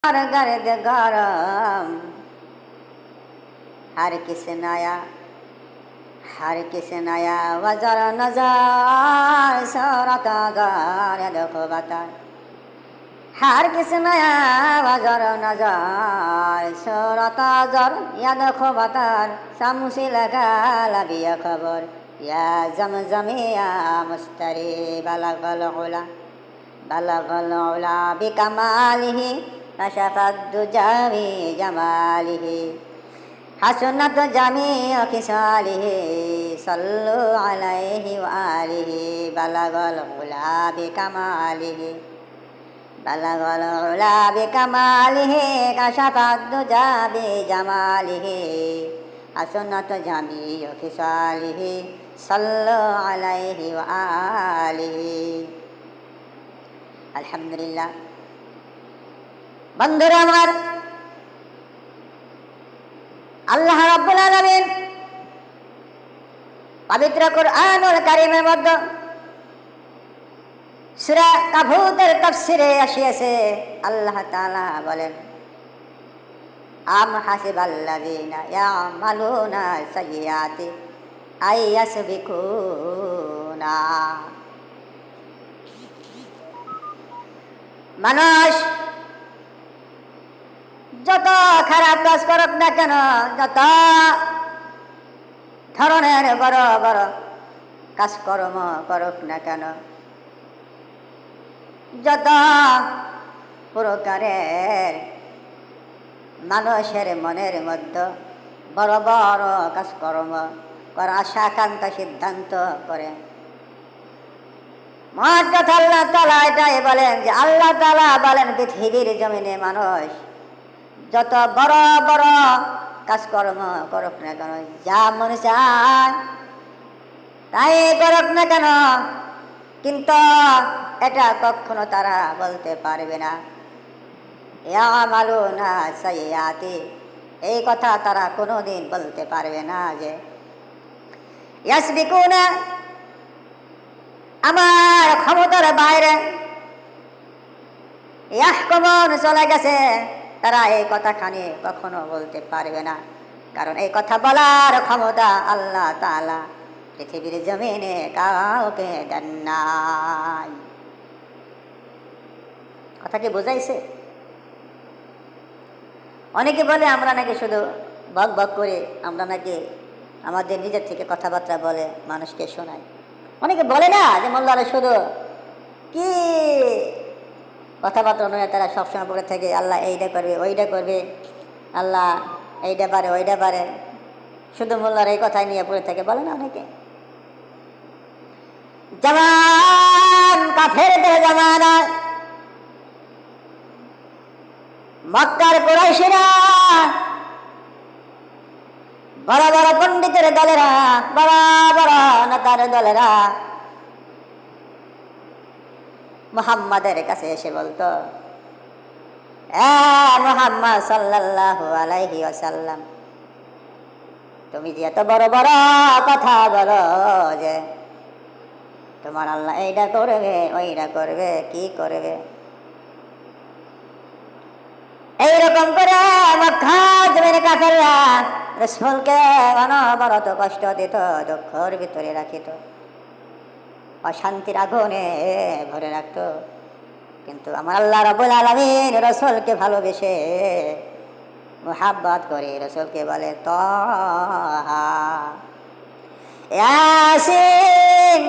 गर्द गरम हर किस नया वजर नजर सरता गर देखो बता हर किस नया वजर नजर सरता जर या देखो बतार सामुसी लगा लबिया खबर या जमजमिया मुस्तरी बलगल उला बिकमालिही नशफत दुजावी जमालिही हसनत जमी खिसालिही सल्लु अलैहि व आलिही बलगल उला बिकमालिही कशफत दुजावी जमालिही हसनत जमी खिसालिही सल्लु अलैहि व आलिही। अल्हम्दुलिल्लाह। बंधुरा आमार আল্লাহ রাব্বুল আলামিন পবিত্র কুরআনুল কারীমের মধ্যে সূরা কাবুতের তাফসীরে আসিয়াছে আল্লাহ তাআলা বলেন আম হাসিবাল্লাযীনা ইয়ামালুনা সাইয়্যাতি আইয়াসবিকুনা। মানুষ যত খারাপ কাজ করুক না কেন, যত ধরনের বড় বড় কাজকর্ম করুক না কেন, যত প্রকারের মানুষের মনের মধ্যে বড় বড় কাজকর্ম করার আশা আকাঙ্ক্ষা সিদ্ধান্ত করে, মহৎ কথা আল্লাহ তাআলা এটাই বলেন যে আল্লাহ তাআলা বলেন পৃথিবীর জমিনে মানুষ যত বড় বড় কাজকর্ম করুক না কেন, যা মনে চায় তাই করুক না কেন, কিন্তু এটা কখনো তারা বলতে পারবে না ইয়ামালুনা সাইয়্যাতি, এই কথা তারা কোনোদিন বলতে পারবে না যে ইয়াসবিকুনা আমার ক্ষমতার বাইরে, ইয়াহকুমুন চলে গেছে, তারা এই কথাখানি কখনো বলতে পারবে না, কারণ এই কথা বলার ক্ষমতা আল্লাহ তাআলা পৃথিবীর জমিনে কাউকে দেন নাই। কথা কি বোঝাইছে? অনেকে বলে আমরা নাকি শুধু বক বক করে, আমরা নাকি আমাদের নিজের থেকে কথাবার্তা বলে মানুষকে শোনাই। অনেকে বলে না যে মোল্লারা শুধু কি কথাবার্তা নয়, তারা সবসময় পড়ে থাকে আল্লাহ এইটা করবে ওইটা করবে, আল্লাহ এইটা পারে ওইটা পারে, শুধু মোল্লার এই কথাই নিয়ে পড়ে থাকে, বলে না অনেকে। জামান কাফেরদের জামানা, মক্কার কুরাইশরা, বড় বড় পণ্ডিতের দলেরা, বড় বড় নেতার দলেরা মুহাম্মাদের কাছে এসে বলতো মুহাম্মদ সাল্লাল্লাহু আলাইহি ওয়াসাল্লাম, তুমি যে এত বড় বড় কথা বলো যে তোমার আল্লাহ এইটা করবে ওইটা করবে, কি করবে, এইরকম করে মক্কার জমিনে কাফেররা রাসূলকে অনবরত কষ্ট দিত, দুঃখের ভিতরে রাখিত, অশান্তির আগুনে ভরে রাখতো। কিন্তু আমার আল্লাহ রাব্বুল আলামিন রাসূলকে ভালোবেসে মুহাব্বত করে রাসূলকে বলে তাহা ইয়াসিন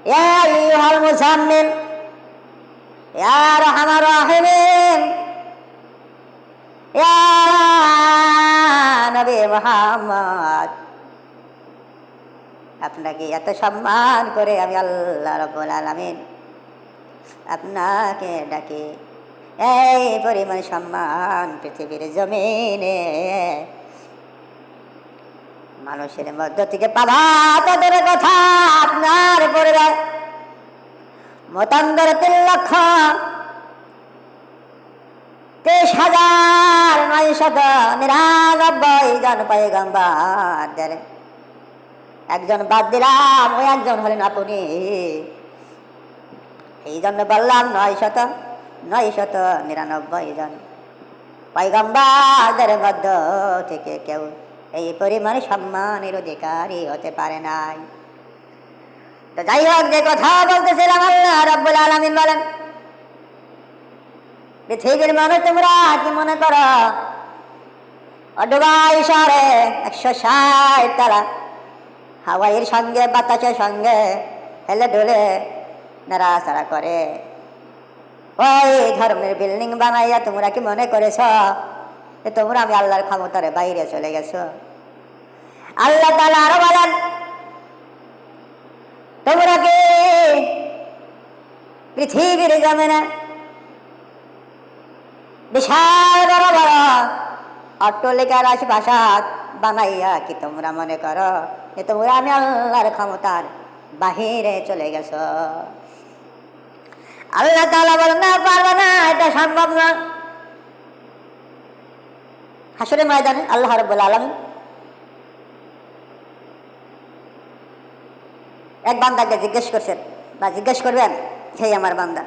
ইয়া আইয়ুহাল মুজাম্মিল ইয়া আরহামার রাহিমিন ইয়া নবী মুহাম্মদ, আপনাকে এত সম্মান করে আমি আল্লাহ রাব্বুল আলামিন আপনাকে ডাকি, এই পরিমাণ সম্মান পৃথিবীর জমিনে মানুষের মধ্য থেকে পাবা তাদের কথা আপনার পরিবার মতান্তর 3,23,999 জন পয়গম্বরদের একজন বাদ দিলাম, ওই একজন হলেন আপনি। এই জন্য বললাম 999 জন। পয়গম্বরদের মধ্য থেকে কেউ এই পরিমাণ সম্মানের অধিকারী হতে পারে নাই। তো যাই হোক, যে কথা বলতেছিলাম, আল্লাহ রাব্বুল আলামিন বলেন, পৃথিবীর মানুষ তোমরা কি মনে করো দুবাই শহরে 160 তারা হাওয়াইয়ের সঙ্গে বাতাসের সঙ্গে হেলে ডুলে নাড়াচাড়া করে ওই ধর্মের বিল্ডিং বানাইয়া তোমরা কি মনে করেছ যে তোমরা আমি আল্লাহর ক্ষমতার বাইরে চলে গেছো? আল্লাহ তাআলা আরো বলেন, তোমরা কি পৃথিবীর জমিনে বিশাল বড় বড় অট্টালিকার আশপাশাত বানাইয়া কি তোমরা মনে করো যে তোমরা আমি আল্লাহর ক্ষমতার বাহিরে চলে গেছো? আল্লাহ তাআলা বলেন, না, পারবে না, এটা সম্ভব না। হাসরের ময়দানে আল্লাহ রাব্বুল আলামিন এক বান্দাকে জিজ্ঞেস করছেন বা জিজ্ঞেস করবেন, হে আমার বান্দা,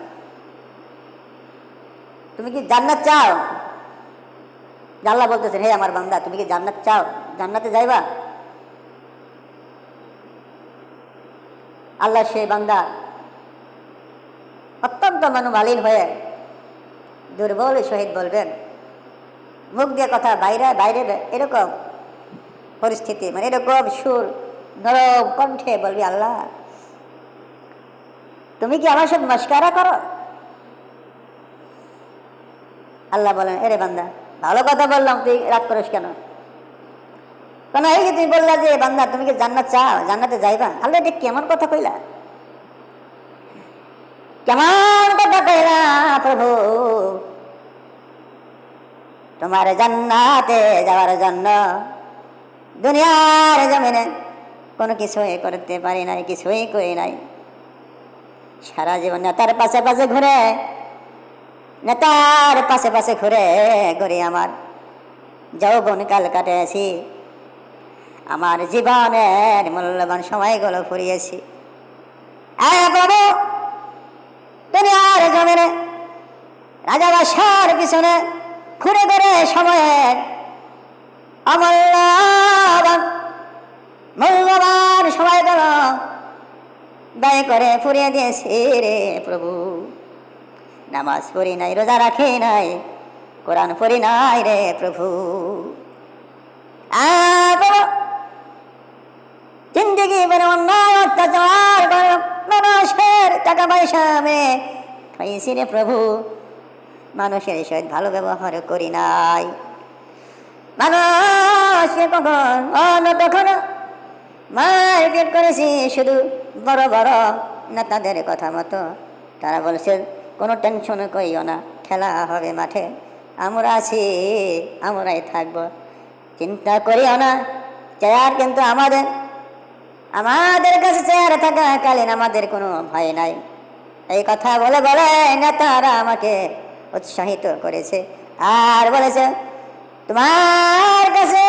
তুমি কি জান্নাত চাও? আল্লাহ বলতেছেন, হে আমার বান্দা, তুমি কি জান্নাত চাও? জান্নাতে যাইবা? আল্লাহ সেই বান্দা অত্যন্ত মনোমালিন হয়ে দুর্বল সহিত বলবেন, মুখ দিয়ে কথা বাইরে বাইরে এরকম পরিস্থিতি, মানে এরকম সুর নরম কণ্ঠে বলবি, আল্লাহ তুমি কি আমার সাথে মস্কারা করো? আল্লাহ বলেন, এরে বান্দা, ভালো কথা বললাম, তুই রাগ করিস কেন? কেন এই যে তুমি বললা যে বান্দা তুমি কি জান্নাত চাও, জান্নাতে যাইবা? আল্লাহ এটা কেমন কথা কইলা, কেমন কথা কইলা প্রভু? তোমার জান্নাতে যাওয়ার জন্য দুনিয়ার জমিনে কোনো কিছুই করতে পারি নাই, কিছুই করি নাই। সারা জীবন নেতার পাশে পাশে ঘুরে, নেতার পাশে পাশে ঘুরে ঘুরে আমার যৌবনকাল কাটিয়েছি, আমার জীবনের মূল্যবান সময়গুলো ফুরিয়েছি। বাবু, দুনিয়ার জমিনে রাজা বাদশার পিছনে ঘুরে ঘুরে সময়ের মূল্যবান সময়গুলো ব্যয় করে ফুরিয়ে দিয়েছি রে প্রভু। নামাজ পড়ি নাই, রোজা রাখি নাই, কোরআন পড়ি নাই রে প্রভু। জিন্দগি বড় অন্যায় অত্যাচার মানুষের টাকা পয়সা আমি খাইছি রে প্রভু। মানুষের সহিত ভালো ব্যবহার করি নাই, মানুষকে কখন তখন মারপিট করেছি শুধু বড় বড় নেতাদের কথা মতো। তারা বলছে কোনো টেনশন করিও না, খেলা হবে মাঠে, আমরা আছি, আমরাই থাকবো, চিন্তা করিও না। চেয়ার কিন্তু আমাদের কাছে চেয়ার থাকাকালীন আমাদের কোনো ভয় নাই। এই কথা বলে বলে নেতারা আমাকে উৎসাহিত করেছে আর বলেছে, তোমার কাছে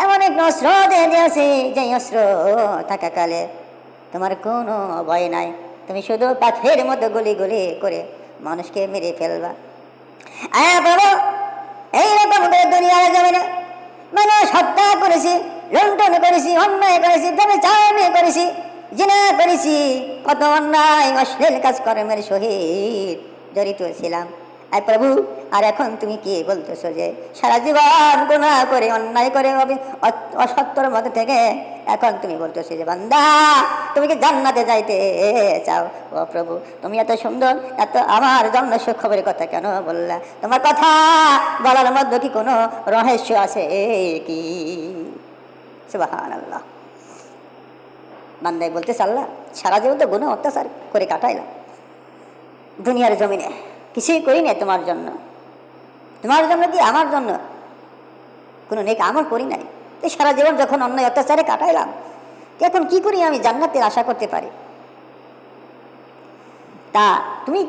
এমন এক অস্ত্র দিয়ে দিয়েছি যে অস্ত্র থাকাকালে তোমার কোনো ভয় নাই, তুমি শুধু পাথরের মতো গুলি গুলি করে মানুষকে মেরে ফেলবা। বাবা, এইরকম করে দুনিয়ার জমিনে মানুষ হত্যা করেছি, লুণ্ঠন করেছি, অন্যায় করেছি, তবে চাওয়ানি করেছি, জিনা করেছি, কত অন্যায় অশ্লীল কাজকর্মের সহিত জড়িত ছিলাম। প্রভু, আর এখন তুমি কি বলতেছো যে সারা জীবন গুনাহ করে অন্যায় করে অসত্যর মধ্যে থেকে এখন তুমি বলতেছো যে বান্দা তুমি কি জান্নাতে যাইতে চাও? ও প্রভু, তুমি এত সুন্দর, এত আমার জন্য সুখবরের কথা কেন বললা? তোমার কথা বলার মধ্যে কি কোনো রহস্য আছে কি? সুবহানাল্লাহ। বান্দাই বলতেছে, আল্লাহ সারা জীবন তো গুনাহ অত্যাচার করে কাটাইলাম, দুনিয়ার জমিনে কিছুই করি না তোমার জন্য। তোমার জন্য কি আমার জন্য কোনো নেক আমল করি নাই? এই সারা জীবন যখন অন্যায় অত্যাচারে কাটাইলাম, এখন কি করি আমি জান্নাতের আশা করতে পারি? তা তুমি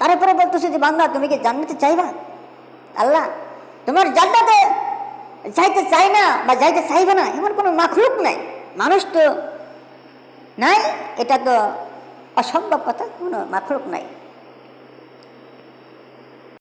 তারপরে বলতেছো যে বান্দা তুমি কি জান্নাতে চাইবা? আল্লাহ তোমার জান্নাতে যাইতে চাই না বা যাইতে চাইবে না এমন কোনো মাখলুক নাই, মানুষ তো নাই, এটা তো অসম্ভব কথা, কোনো মাখলুক নাই।